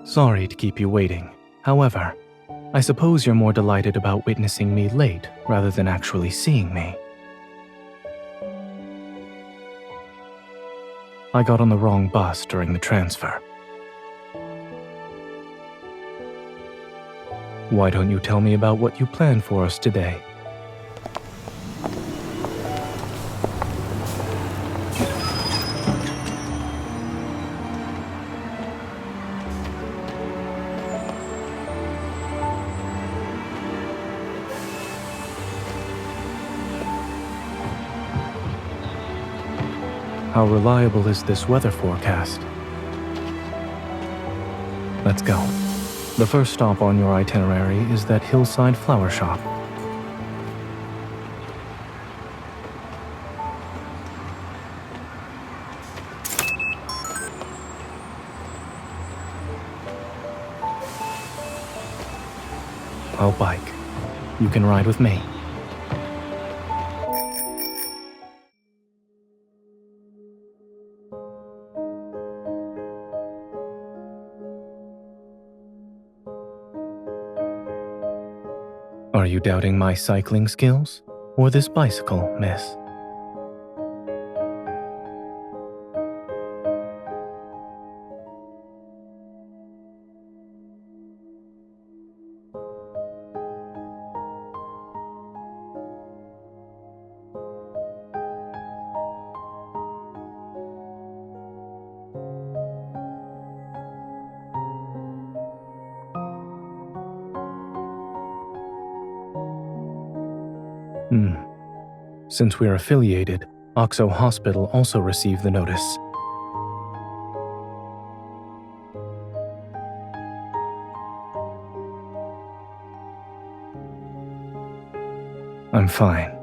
Sorry to keep you waiting. However, I suppose you're more delighted about witnessing me late rather than actually seeing me. I got on the wrong bus during the transfer. Why don't you tell me about what you planned for us today? How reliable is this weather forecast? Let's go. The first stop on your itinerary is that hillside flower shop. I'll bike. You can ride with me. Are you doubting my cycling skills? Or this bicycle, miss? Since we're affiliated, Oxo Hospital also received the notice. I'm fine.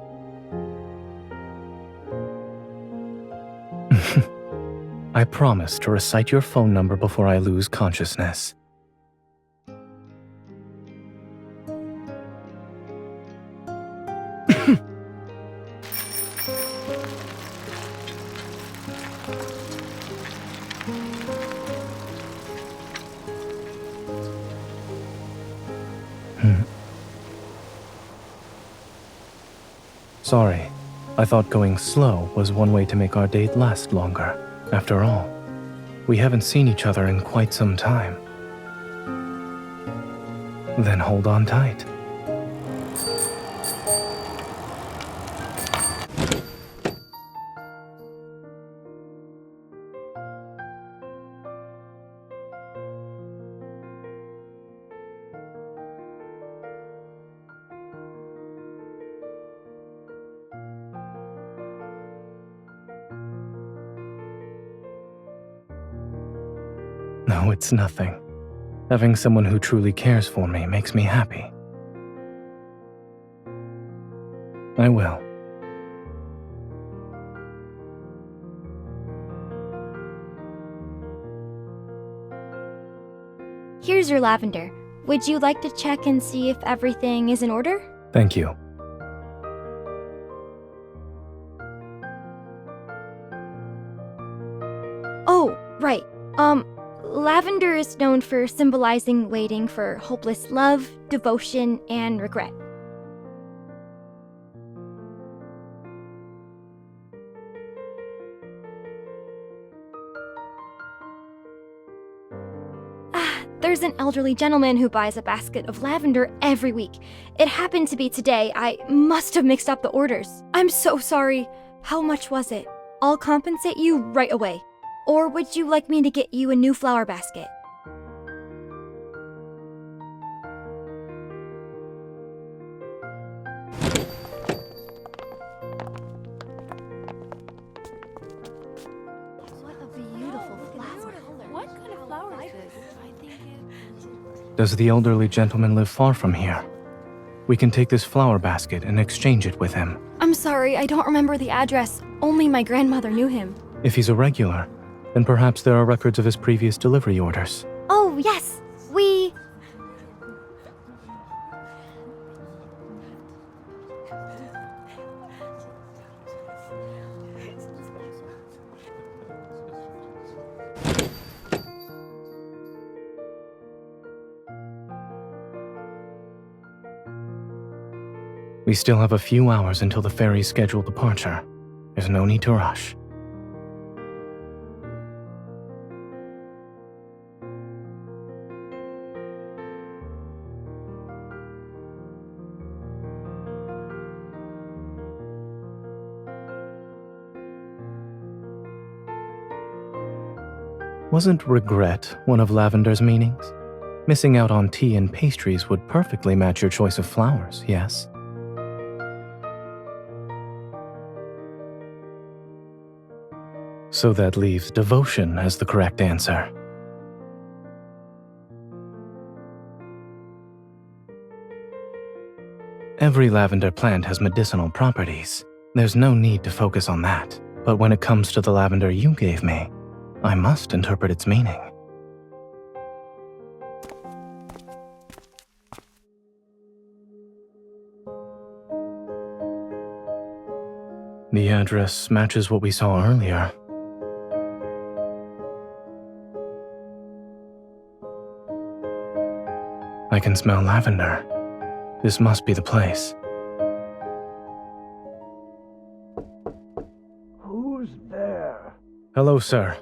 I promise to recite your phone number before I lose consciousness. Sorry, I thought going slow was one way to make our date last longer. After all, we haven't seen each other in quite some time. Then hold on tight. No, it's nothing. Having someone who truly cares for me makes me happy. I will. Here's your lavender. Would you like to check and see if everything is in order? Thank you. Oh, right. Lavender is known for symbolizing waiting for hopeless love, devotion, and regret. There's an elderly gentleman who buys a basket of lavender every week. It happened to be today. I must have mixed up the orders. I'm so sorry. How much was it? I'll compensate you right away. Or would you like me to get you a new flower basket? What a beautiful flower. What kind of flower is this? I think it... Does the elderly gentleman live far from here? We can take this flower basket and exchange it with him. I'm sorry, I don't remember the address. Only my grandmother knew him. If he's a regular, then perhaps there are records of his previous delivery orders. Oh, yes. We... We still have a few hours until the ferry's scheduled departure. There's no need to rush. Wasn't regret one of Lavender's meanings? Missing out on tea and pastries would perfectly match your choice of flowers, yes? So that leaves devotion as the correct answer. Every lavender plant has medicinal properties. There's no need to focus on that. But when it comes to the lavender you gave me, I must interpret its meaning. The address matches what we saw earlier. I can smell lavender. This must be the place. Who's there? Hello, sir.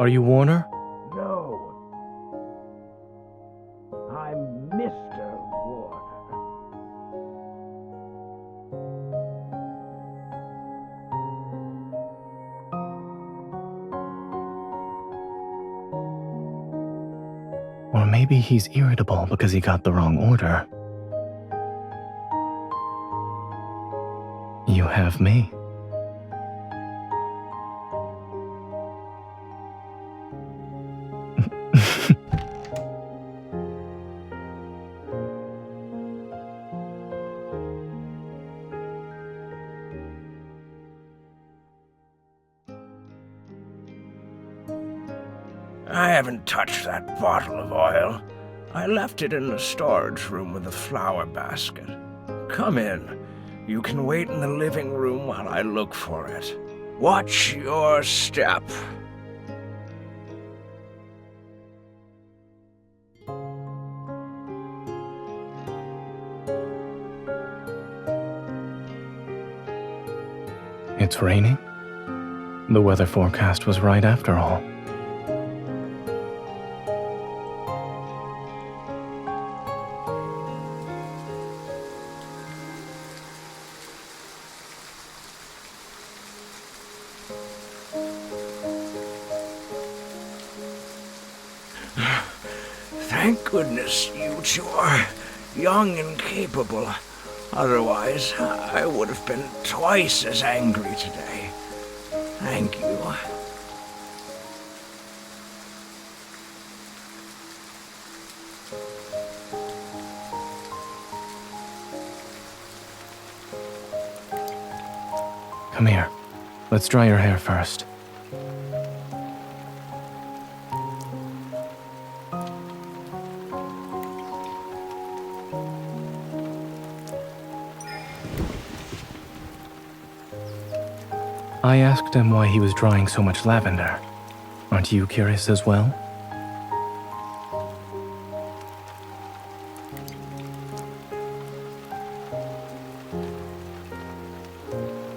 Are you Warner? No. I'm Mr. Warner. Or maybe he's irritable because he got the wrong order. You have me. I haven't touched that bottle of oil. I left it in the storage room with the flower basket. Come in. You can wait in the living room while I look for it. Watch your step. It's raining? The weather forecast was right after all. Thank goodness you two are young and capable. Otherwise, I would have been twice as angry today. Thank you. Come here. Let's dry your hair first. I asked him why he was drying so much lavender. Aren't you curious as well?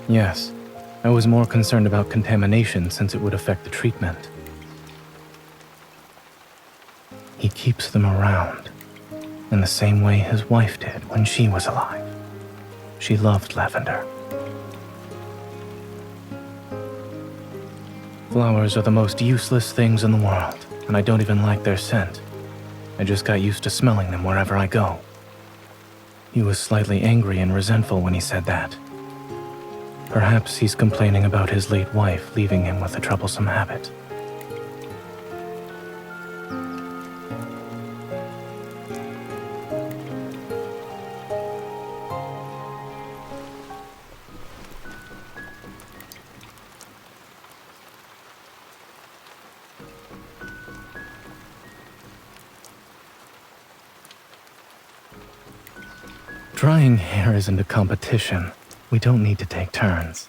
Yes, I was more concerned about contamination since it would affect the treatment. He keeps them around, in the same way his wife did when she was alive. She loved lavender. Flowers are the most useless things in the world, and I don't even like their scent. I just got used to smelling them wherever I go. He was slightly angry and resentful when he said that. Perhaps he's complaining about his late wife leaving him with a troublesome habit. Drying hair isn't a competition. We don't need to take turns.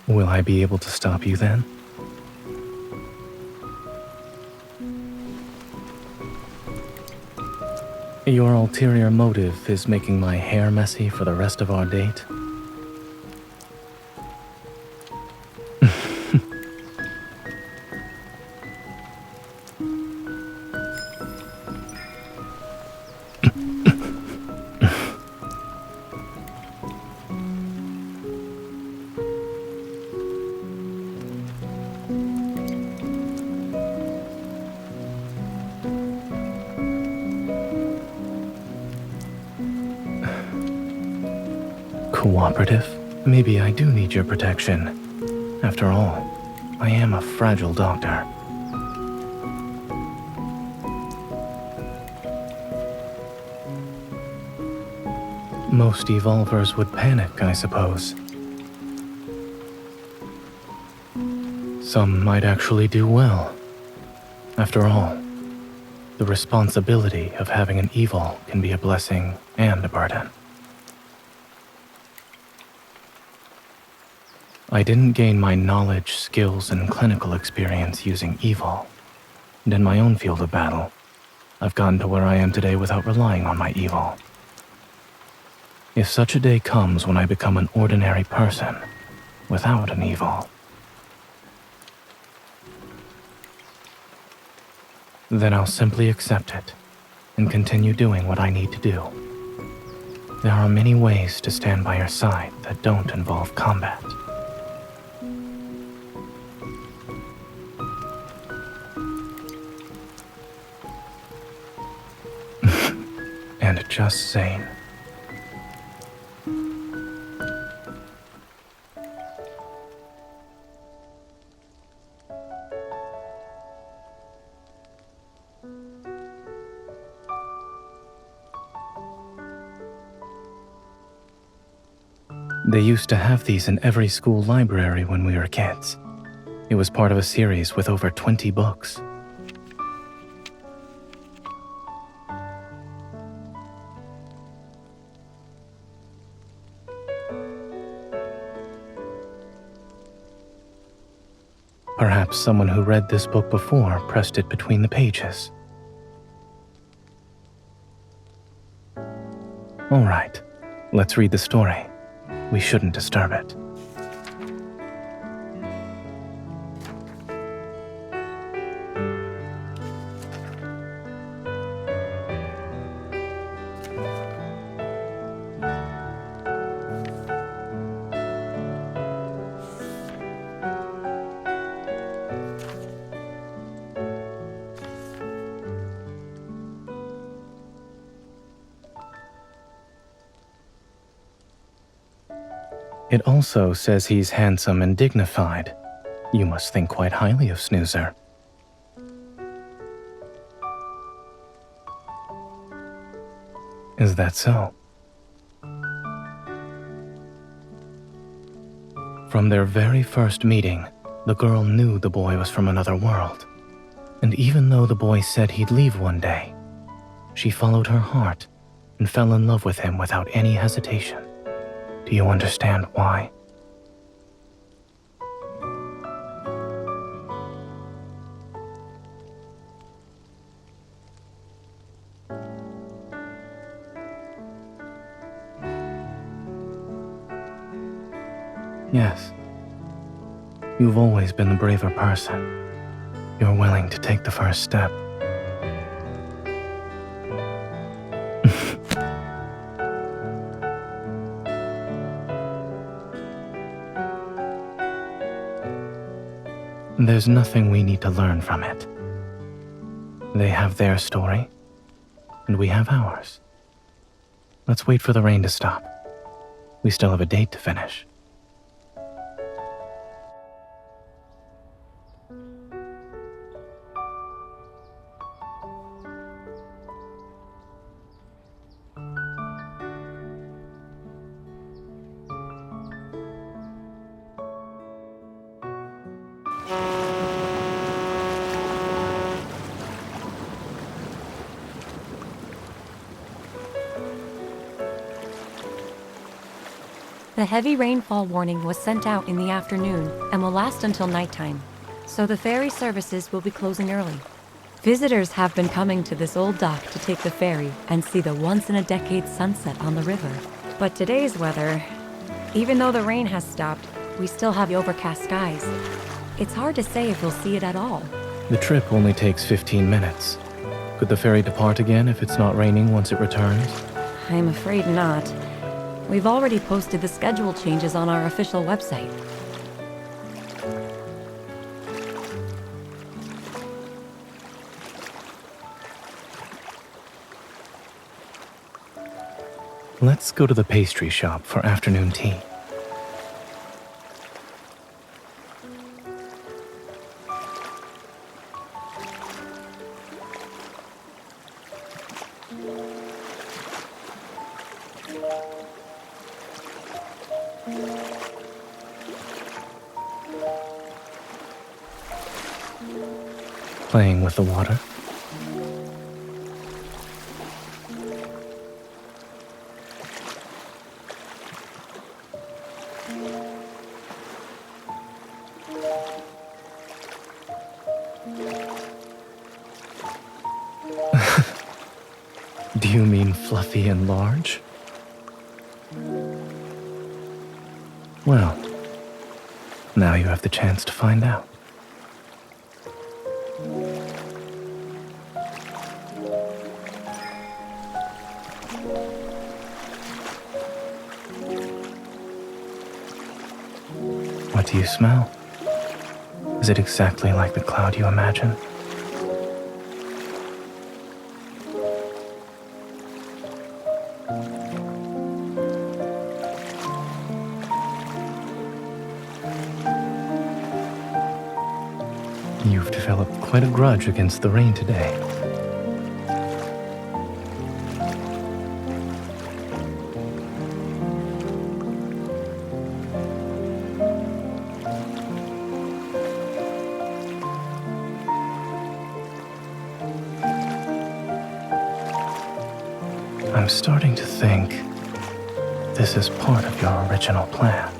Will I be able to stop you then? Your ulterior motive is making my hair messy for the rest of our date? Cooperative? Maybe I do need your protection. After all, I am a fragile doctor. Most evolvers would panic, I suppose. Some might actually do well. After all, the responsibility of having an evil can be a blessing and a burden. I didn't gain my knowledge, skills, and clinical experience using evil. And in my own field of battle, I've gotten to where I am today without relying on my evil. If such a day comes when I become an ordinary person, without an evil, then I'll simply accept it and continue doing what I need to do. There are many ways to stand by your side that don't involve combat. And just Zayne. They used to have these in every school library when we were kids. It was part of a series with over 20 books. Perhaps someone who read this book before pressed it between the pages. All right, let's read the story. We shouldn't disturb it. It also says he's handsome and dignified. You must think quite highly of Snoozer. Is that so? From their very first meeting, the girl knew the boy was from another world. And even though the boy said he'd leave one day, she followed her heart and fell in love with him without any hesitation. Do you understand why? Yes. You've always been the braver person. You're willing to take the first step. There's nothing we need to learn from it. They have their story, and we have ours. Let's wait for the rain to stop. We still have a date to finish. The heavy rainfall warning was sent out in the afternoon and will last until nighttime, so the ferry services will be closing early. Visitors have been coming to this old dock to take the ferry and see the once-in-a-decade sunset on the river. But today's weather, even though the rain has stopped, we still have overcast skies. It's hard to say if we'll see it at all. The trip only takes 15 minutes. Could the ferry depart again if it's not raining once it returns? I'm afraid not. We've already posted the schedule changes on our official website. Let's go to the pastry shop for afternoon tea. Playing with the water. Do you mean fluffy and large? Well, now you have the chance to find out. What do you smell? Is it exactly like the cloud you imagine? You've developed quite a grudge against the rain today. I'm starting to think this is part of your original plan.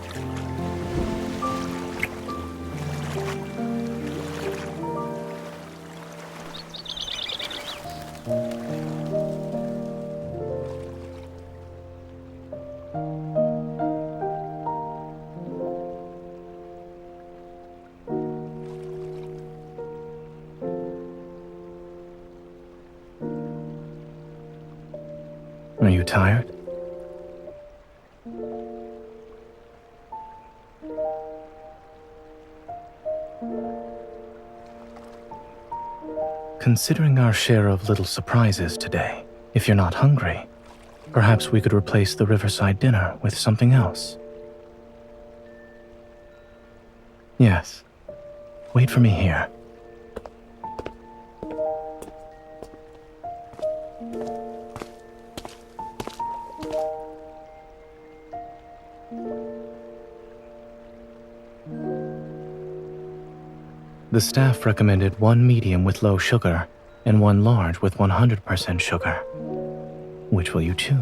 Are you tired? Considering our share of little surprises today, if you're not hungry, perhaps we could replace the riverside dinner with something else. Yes. Wait for me here. The staff recommended one medium with low sugar and one large with 100% sugar. Which will you choose?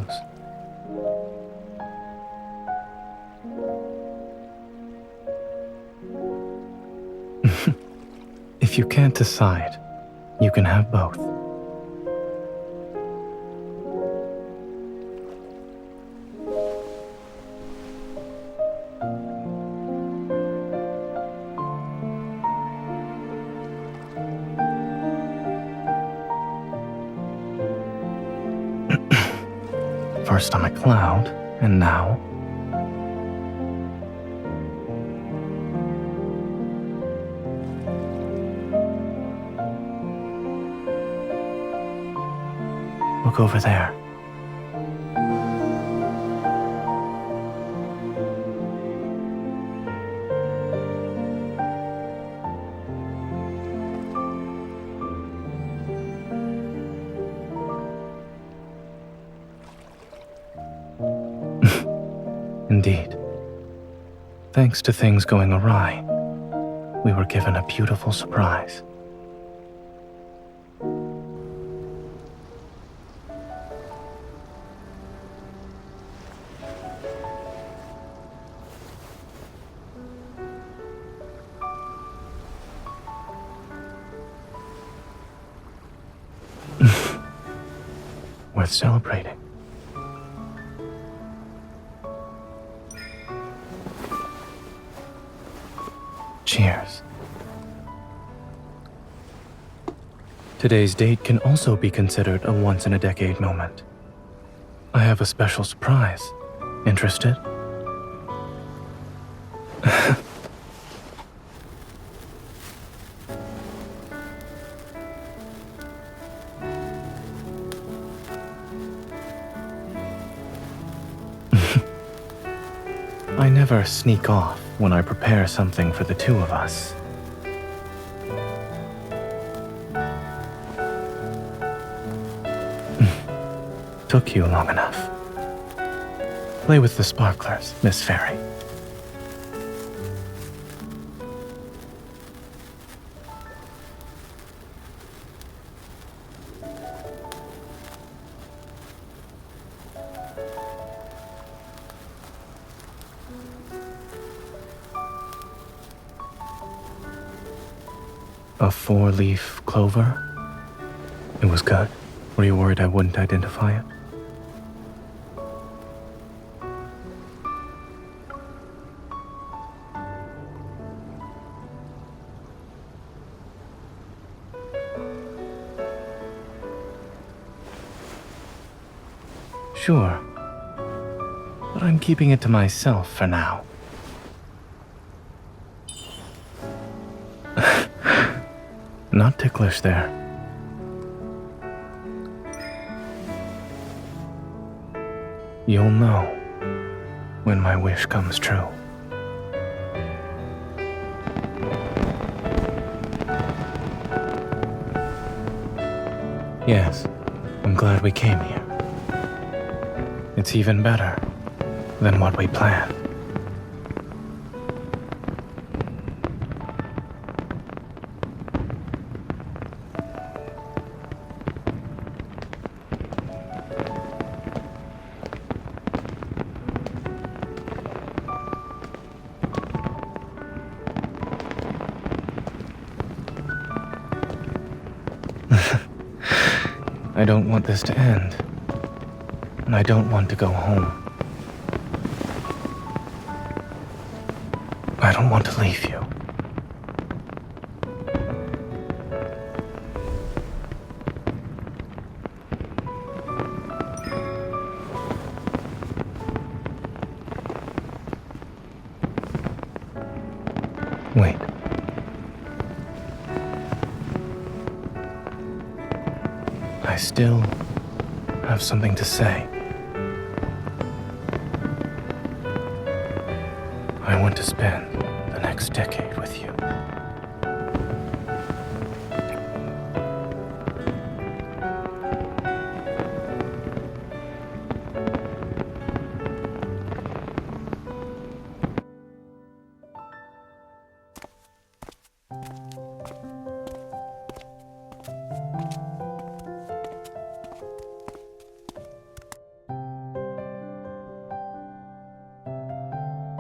If you can't decide, you can have both. First I'm a cloud, and now... Look over there. Indeed. Thanks to things going awry, we were given a beautiful surprise. worth celebrating. Cheers. Today's date can also be considered a once-in-a-decade moment. I have a special surprise. Interested? I never sneak off when I prepare something for the two of us. Took you long enough. Play with the sparklers, Miss Fairy. A 4-leaf clover? It was good. Were you worried I wouldn't identify it? Sure. But I'm keeping it to myself for now. Not ticklish there. You'll know when my wish comes true. Yes, I'm glad we came here. It's even better than what we planned. I don't want this to end. And I don't want to go home. I don't want to leave you. Wait. I still have something to say. I want to spend the next decade with you.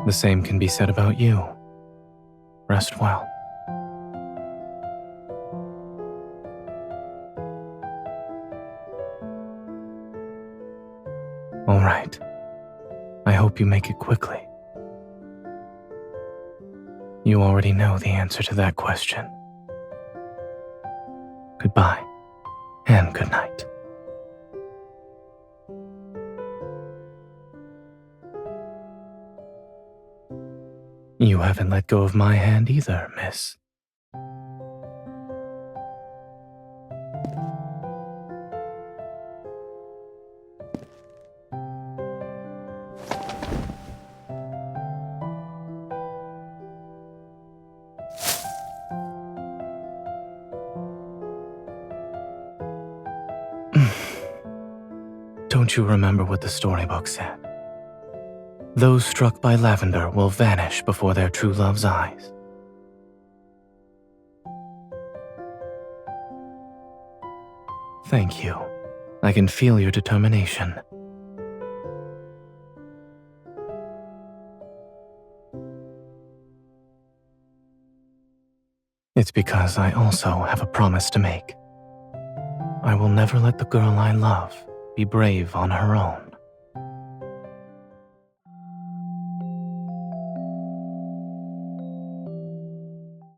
The same can be said about you. Rest well. All right. I hope you make it quickly. You already know the answer to that question. Goodbye, and good night. You haven't let go of my hand either, miss. Don't you remember what the storybook said? Those struck by lavender will vanish before their true love's eyes. Thank you. I can feel your determination. It's because I also have a promise to make. I will never let the girl I love be brave on her own.